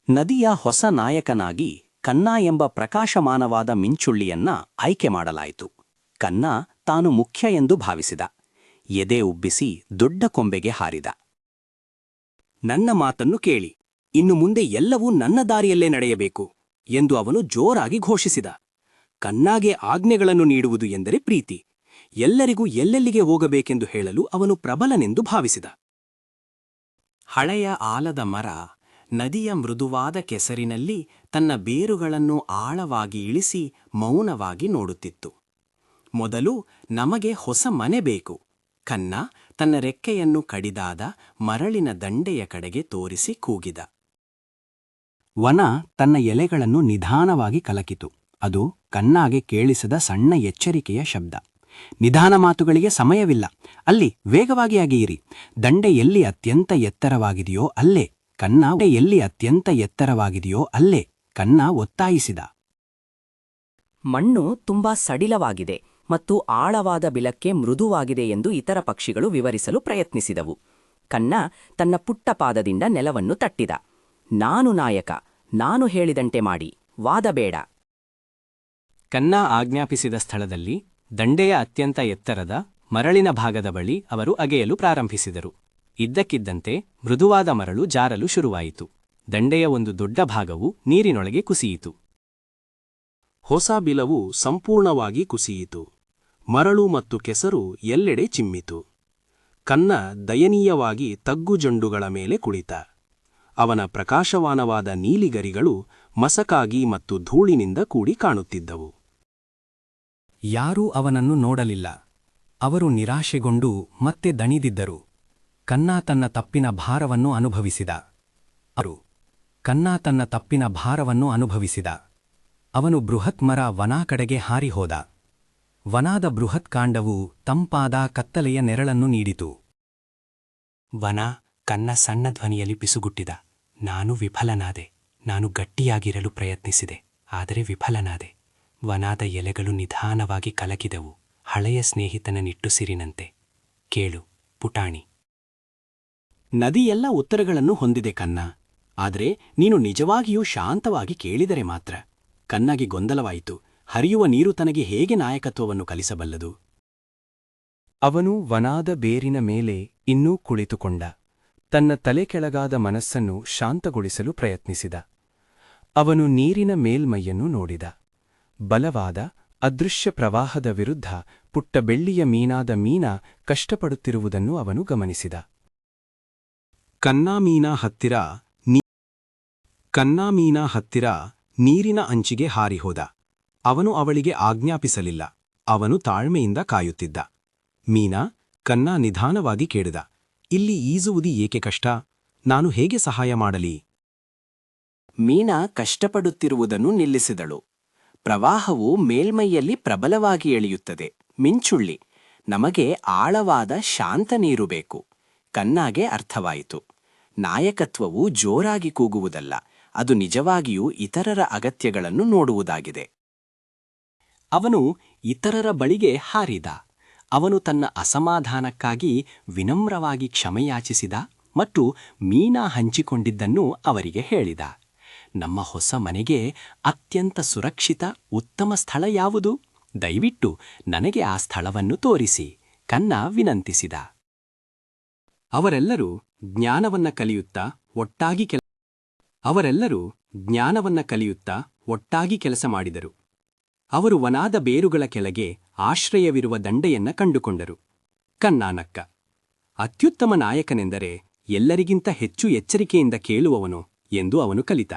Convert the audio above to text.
ನದಿಯ ಹೊಸ ನಾಯಕನಾಗಿ ಕನ್ನ ಎಂಬ ಪ್ರಕಾಶಮಾನವಾದ ಮಿಂಚುಳ್ಳಿಯನ್ನ ಆಯ್ಕೆ ಮಾಡಲಾಯಿತು. ಕನ್ನ ತಾನು ಮುಖ್ಯ ಎಂದು ಭಾವಿಸಿದ. ಎದೆ ಉಬ್ಬಿಸಿ ದೊಡ್ಡ ಕೊಂಬೆಗೆ ಹಾರಿದ. ನನ್ನ ಮಾತನ್ನು ಕೇಳಿ, ಇನ್ನು ಮುಂದೆ ಎಲ್ಲವೂ ನನ್ನ ದಾರಿಯಲ್ಲೇ ನಡೆಯಬೇಕು ಎಂದು ಅವನು ಜೋರಾಗಿ ಘೋಷಿಸಿದ. ಕನ್ನಾಗೆ ಆಜ್ಞೆಗಳನ್ನು ನೀಡುವುದು ಎಂದರೆ ಪ್ರೀತಿ. ಎಲ್ಲರಿಗೂ ಎಲ್ಲೆಲ್ಲಿಗೆ ಹೋಗಬೇಕೆಂದು ಹೇಳಲು ಅವನು ಪ್ರಬಲನೆಂದು ಭಾವಿಸಿದ. ಹಳೆಯ ಆಲದ ಮರ ನದಿಯ ಮೃದುವಾದ ಕೆಸರಿನಲ್ಲಿ ತನ್ನ ಬೇರುಗಳನ್ನು ಆಳವಾಗಿ ಇಳಿಸಿ ಮೌನವಾಗಿ ನೋಡುತ್ತಿತ್ತು. ಮೊದಲು ನಮಗೆ ಹೊಸ ಮನೆ ಬೇಕು. ಕನ್ನ ತನ್ನ ರೆಕ್ಕೆಯನ್ನು ಕಡಿದಾದ ಮರಳಿನ ದಂಡೆಯ ಕಡೆಗೆ ತೋರಿಸಿ ಕೂಗಿದ. ವನ ತನ್ನ ಎಲೆಗಳನ್ನು ನಿಧಾನವಾಗಿ ಕಲಕಿತು. ಅದು ಕನ್ನಾಗೆ ಕೇಳಿಸದ ಸಣ್ಣ ಎಚ್ಚರಿಕೆಯ ಶಬ್ದ. ನಿಧಾನ ಮಾತುಗಳಿಗೆ ಸಮಯವಿಲ್ಲ. ಅಲ್ಲಿ ವೇಗವಾಗಿ ಅಗೆಯಿರಿ. ದಂಡೆ ಎಲ್ಲಿ ಅತ್ಯಂತ ಎತ್ತರವಾಗಿದೆಯೋ ಅಲ್ಲೇ. ಕನ್ನ ಒತ್ತಾಯಿಸಿದ. ಮಣ್ಣು ತುಂಬಾ ಸಡಿಲವಾಗಿದೆ ಮತ್ತು ಆಳವಾದ ಬಿಲಕ್ಕೆ ಮೃದುವಾಗಿದೆ ಎಂದು ಇತರ ಪಕ್ಷಿಗಳು ವಿವರಿಸಲು ಪ್ರಯತ್ನಿಸಿದವು. ಕನ್ನ ತನ್ನ ಪುಟ್ಟ ಪಾದದಿಂದ ನೆಲವನ್ನು ತಟ್ಟಿದ. ನಾನು ನಾಯಕ, ನಾನು ಹೇಳಿದಂತೆ ಮಾಡಿ, ವಾದಬೇಡ. ಕನ್ನ ಆಜ್ಞಾಪಿಸಿದ ಸ್ಥಳದಲ್ಲಿ ದಂಡೆಯ ಅತ್ಯಂತ ಎತ್ತರದ ಮರಳಿನ ಭಾಗದ ಬಳಿ ಅವರು ಅಗೆಯಲು ಪ್ರಾರಂಭಿಸಿದರು. ಇದ್ದಕ್ಕಿದ್ದಂತೆ ಮೃದುವಾದ ಮರಳು ಜಾರಲು ಶುರುವಾಯಿತು. ದಂಡೆಯ ಒಂದು ದೊಡ್ಡ ಭಾಗವು ನೀರಿನೊಳಗೆ ಕುಸಿಯಿತು. ಹೊಸ ಬಿಲವು ಸಂಪೂರ್ಣವಾಗಿ ಕುಸಿಯಿತು. ಮರಳು ಮತ್ತು ಕೆಸರು ಎಲ್ಲೆಡೆ ಚಿಮ್ಮಿತು. ಕನ್ನ ದಯನೀಯವಾಗಿ ತಗ್ಗುಜಂಡುಗಳ ಮೇಲೆ ಕುಳಿತ. ಅವನ ಪ್ರಕಾಶಮಾನವಾದ ನೀಲಿಗರಿಗಳು ಮಸಕಾಗಿ ಮತ್ತು ಧೂಳಿನಿಂದ ಕೂಡಿ ಕಾಣುತ್ತಿದ್ದವು. ಯಾರೂ ಅವನನ್ನು ನೋಡಲಿಲ್ಲ. ಅವರು ನಿರಾಶೆಗೊಂಡು ಮತ್ತೆ ದಣಿದಿದ್ದರು. ಕನ್ನ ತನ್ನ ತಪ್ಪಿನ ಭಾರವನ್ನು ಅನುಭವಿಸಿದ. ಅವನು ಬೃಹತ್ ಮರ ವನಾ ಕಡೆಗೆ ಹಾರಿಹೋದ. ವನಾದ ಬೃಹತ್ ಕಾಂಡವು ತಂಪಾದ ಕತ್ತಲೆಯ ನೆರಳನ್ನು ನೀಡಿತು. ವನ ಕನ್ನ ಸಣ್ಣ ಧ್ವನಿಯಲ್ಲಿ ಪಿಸುಗುಟ್ಟಿದ. ನಾನು ವಿಫಲನಾದೆ. ನಾನು ಗಟ್ಟಿಯಾಗಿರಲು ಪ್ರಯತ್ನಿಸಿದೆ, ಆದರೆ ವಿಫಲನಾದೆ. ವನಾದ ಎಲೆಗಳು ನಿಧಾನವಾಗಿ ಕಲಕಿದವು, ಹಳೆಯ ಸ್ನೇಹಿತನ ನಿಟ್ಟುಸಿರಿನಂತೆ. ಕೇಳು ಪುಟಾಣಿ. ನದಿಯೆಲ್ಲ ಉತ್ತರಗಳನ್ನು ಹೊಂದಿದೆ ಕನ್ನ. ಆದರೆ ನೀನು ನಿಜವಾಗಿಯೂ ಶಾಂತವಾಗಿ ಕೇಳಿದರೆ ಮಾತ್ರ. ಕನ್ನಗೆ ಗೊಂದಲವಾಯಿತು. ಹರಿಯುವ ನೀರು ತನಗೆ ಹೇಗೆ ನಾಯಕತ್ವವನ್ನು ಕಲಿಸಬಲ್ಲದು? ಅವನು ವನಾದ ಬೇರಿನ ಮೇಲೆ ಇನ್ನೂ ಕುಳಿತುಕೊಂಡ. ತನ್ನ ತಲೆ ಕೆಳಗಾದ ಮನಸ್ಸನ್ನು ಶಾಂತಗೊಳಿಸಲು ಪ್ರಯತ್ನಿಸಿದ. ಅವನು ನೀರಿನ ಮೇಲ್ಮೈಯನ್ನು ನೋಡಿದ. ಬಲವಾದ ಅದೃಶ್ಯ ಪ್ರವಾಹದ ವಿರುದ್ಧ ಪುಟ್ಟ ಬೆಳ್ಳಿಯ ಮೀನಾದ ಮೀನ ಕಷ್ಟಪಡುತ್ತಿರುವುದನ್ನು ಅವನು ಗಮನಿಸಿದ. ಕನ್ನಾ ಮೀನ ಹತ್ತಿರ ನೀರಿನ ಅಂಚಿಗೆ ಹಾರಿಹೋದ. ಅವನು ಅವಳಿಗೆ ಆಜ್ಞಾಪಿಸಲಿಲ್ಲ. ಅವನು ತಾಳ್ಮೆಯಿಂದ ಕಾಯುತ್ತಿದ್ದ. ಮೀನಾ, ಕನ್ನ ನಿಧಾನವಾಗಿ ಕೇಳಿದ. ಇಲ್ಲಿ ಈಜುವುದು ಏಕೆ ಕಷ್ಟ? ನಾನು ಹೇಗೆ ಸಹಾಯ ಮಾಡಲಿ? ಮೀನಾ ಕಷ್ಟಪಡುತ್ತಿರುವುದನ್ನು ನಿಲ್ಲಿಸಿದಳು. ಪ್ರವಾಹವು ಮೇಲ್ಮೈಯಲ್ಲಿ ಪ್ರಬಲವಾಗಿ ಎಳೆಯುತ್ತದೆ. ಮಿಂಚುಳ್ಳಿ, ನಮಗೆ ಆಳವಾದ ಶಾಂತ ನೀರು ಬೇಕು. ಕನ್ನಾಗೆ ಅರ್ಥವಾಯಿತು. ನಾಯಕತ್ವವು ಜೋರಾಗಿ ಕೂಗುವುದಲ್ಲ, ಅದು ನಿಜವಾಗಿಯೂ ಇತರರ ಅಗತ್ಯಗಳನ್ನು ನೋಡುವುದಾಗಿದೆ. ಅವನು ಇತರರ ಬಳಿಗೆ ಹಾರಿದ. ಅವನು ತನ್ನ ಅಸಮಾಧಾನಕ್ಕಾಗಿ ವಿನಮ್ರವಾಗಿ ಕ್ಷಮೆಯಾಚಿಸಿದ ಮತ್ತು ಮೀನಾ ಹಂಚಿಕೊಂಡಿದ್ದನ್ನು ಅವರಿಗೆ ಹೇಳಿದ. ನಮ್ಮ ಹೊಸ ಮನೆಗೆ ಅತ್ಯಂತ ಸುರಕ್ಷಿತ ಉತ್ತಮ ಸ್ಥಳ ಯಾವುದು? ದಯವಿಟ್ಟು ನನಗೆ ಆ ಸ್ಥಳವನ್ನು ತೋರಿಸಿ, ಕನ್ನ ವಿನಂತಿಸಿದ. ಅವರೆಲ್ಲರೂ ಜ್ಞಾನವನ್ನ ಕಲಿಯುತ್ತಾ ಒಟ್ಟಾಗಿ ಕೆಲಸ ಮಾಡಿದರು. ಅವರು ವನಾದ ಬೇರುಗಳ ಕೆಳಗೆ ಆಶ್ರಯವಿರುವ ದಂಡೆಯನ್ನ ಕಂಡುಕೊಂಡರು. ಕನ್ನ ನಕ್ಕ. ಅತ್ಯುತ್ತಮ ನಾಯಕನೆಂದರೆ ಎಲ್ಲರಿಗಿಂತ ಹೆಚ್ಚು ಎಚ್ಚರಿಕೆಯಿಂದ ಕೇಳುವವನು ಎಂದು ಅವನು ಕಲಿತ.